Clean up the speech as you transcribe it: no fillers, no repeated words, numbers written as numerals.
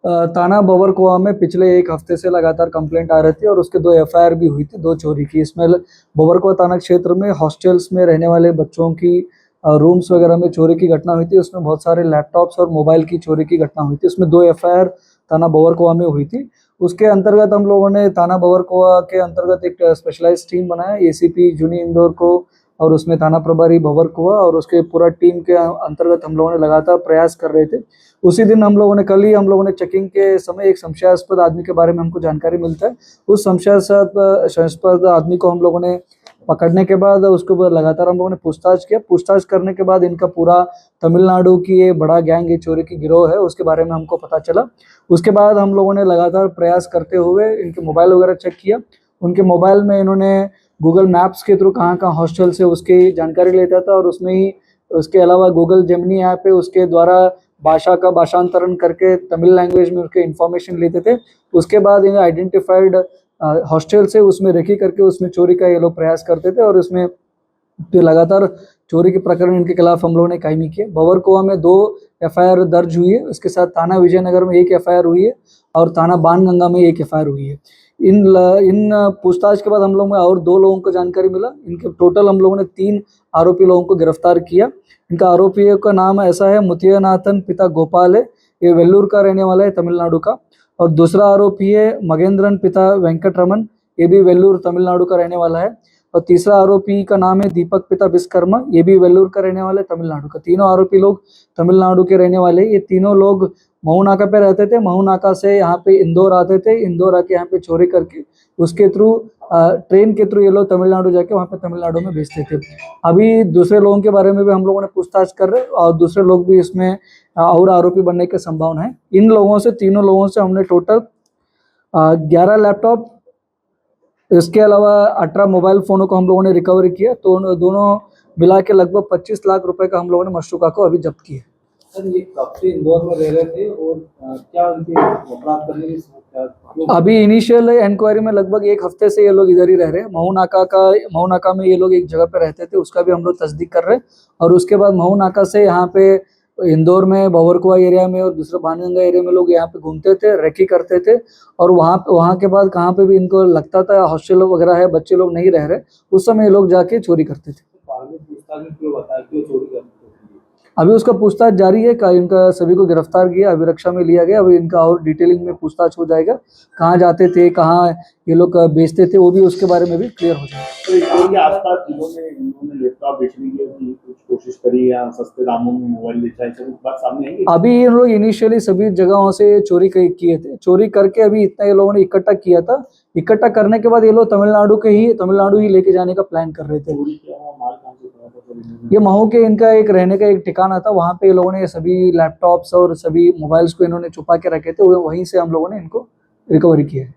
थाना बवरकुआ में पिछले 1 हफ्ते से लगातार कंप्लेंट आ रही थी और उसके 2 एफआईआर भी हुई थी 2 चोरी की। इसमें बवरकुआ थाना क्षेत्र में हॉस्टल्स में रहने वाले बच्चों की रूम्स वगैरह में चोरी की घटना हुई थी। उसमें बहुत सारे लैपटॉप्स और मोबाइल की चोरी की घटना हुई थी। उसमें 2 एफआईआर थाना बवरकुआ में हुई थी। उसके अंतर्गत हम लोगों ने थाना बवरकुआ के अंतर्गत एक स्पेशलाइज्ड टीम बनाया, एसीपी जूनी इंदौर को और उसमें थाना प्रभारी बवरकुआ और उसके पूरा टीम के अंतर्गत हम लोगों ने लगातार प्रयास कर रहे थे। उसी दिन कल ही हम लोगों ने चेकिंग के समय एक संशयास्पद आदमी के बारे में हमको जानकारी मिलता है। उस संशयास्पद आदमी को हम लोगों ने पकड़ने के बाद उसके ऊपर लगातार हम लोगों ने पूछताछ किया। पूछताछ करने के बाद इनका पूरा तमिलनाडु की ये बड़ा गैंग, ये चोरी की गिरोह है, उसके बारे में हमको पता चला। उसके बाद हम लोगों ने लगातार प्रयास करते हुए इनके मोबाइल वगैरह चेक किया। उनके मोबाइल में इन्होंने गूगल मैप्स के थ्रू कहाँ-कहाँ हॉस्टल से उसकी जानकारी लेता था और उसमें ही उसके अलावा गूगल जेमिनी ऐप है, उसके द्वारा भाषा का भाषांतरण करके तमिल लैंग्वेज में उसके इन्फॉर्मेशन लेते थे। उसके बाद इन्हें आइडेंटिफाइड हॉस्टल से उसमें रेकी करके उसमें चोरी का ये लोग प्रयास करते थे और इसमें तो लगातार चोरी के प्रकरण इनके खिलाफ हम लोगों ने कायमी किए। बवरकुआ में 2 एफआईआर दर्ज हुई है। इसके साथ थाना विजयनगर में 1 एफआईआर हुई है और थाना बाणगंगा में 1 एफआईआर हुई है। इन पूछताछ के बाद हम लोग में और 2 लोगों को जानकारी मिला। इनके टोटल हम लोगों ने 3 आरोपी लोगों को गिरफ्तार किया। इनका आरोपियों का नाम ऐसा है, मुथियानाथन पिता गोपाल है, ये वेल्लूर का रहने वाला है, तमिलनाडु का। और दूसरा आरोपी है मगेंद्रन पिता वेंकटरमन, ये भी वेल्लूर तमिलनाडु का रहने वाला है। और तीसरा आरोपी का नाम है दीपक पिता विश्वकर्मा, ये भी वेल्लूर का रहने वाला है, तमिलनाडु का। तीनों आरोपी लोग तमिलनाडु के रहने वाले हैं। ये तीनों लोग महू नाका पे रहते थे। महू नाका से यहाँ पे इंदौर आते थे। इंदौर आके यहाँ पे चोरी करके उसके थ्रू ट्रेन के थ्रू ये लोग तमिलनाडु जाके वहाँ पे तमिलनाडु में बेचते थे। अभी दूसरे लोगों के बारे में भी हम लोगों ने पूछताछ कर रहे हैं और दूसरे लोग भी इसमें और आरोपी बनने की संभावना है। इन लोगों से, तीनों लोगों से हमने टोटल 11 लैपटॉप, इसके अलावा 18 मोबाइल फ़ोनों को हम लोगों ने रिकवरी किया। तो दोनों मिला के लगभग 25 लाख रुपए का हम लोगों ने मशरूका को अभी जब्त किया। सर, ये कब से इंदौर में रह रहे थे और क्या उनके अपराध करने की अभी इनिशियल इंक्वायरी में लगभग 1 हफ्ते से ये लोग इधर ही रह रहे हैं। महू नाका में ये लोग एक जगह पे रहते थे, उसका भी हम लोग तस्दीक कर रहे हैं। और उसके बाद महू नाका से यहाँ पे इंदौर में बवरकुआ एरिया में और दूसरा बाणगंगा एरिया में लोग यहाँ पे घूमते थे, रेकी करते थे। और वहाँ के बाद कहाँ पे भी इनको लगता था हॉस्टल वगैरह है, बच्चे लोग नहीं रह रहे, उस समय ये लोग जाके चोरी करते थे। क्यों बताया, क्यों चोरी करते थे? अभी उसका पूछताछ जारी है। इनका सभी को गिरफ्तार किया, अभिरक्षा में लिया गया। अभी इनका और डिटेलिंग में पूछताछ हो जाएगा, कहाँ जाते थे, कहाँ ये लोग बेचते थे, वो भी उसके बारे में भी क्लियर हो जाएगा। तो इंदौर के आसपास जिलों में इन्होंने लैपटॉप बेचने की कुछ कोशिश करी या सस्ते दामों में मोबाइल बेचा, ऐसा कुछ बात सामने आई है? अभी इन लोग इनिशियली सभी जगहों से चोरी किए थे। चोरी करके अभी इतना ये लोगों ने इकट्ठा किया था। इकट्ठा करने के बाद ये लोग तमिलनाडु ही लेके जाने का प्लान कर रहे थे। चोरी किया हुआ माल कहाँ से उठाया था सर? ये महू के इनका एक रहने का एक ठिकाना था, वहाँ पे ये लोगों ने सभी लैपटॉप्स और सभी मोबाइल्स को इन्होंने छुपा के रखे थे। वहीं से हम लोगों ने इनको रिकवरी किया है।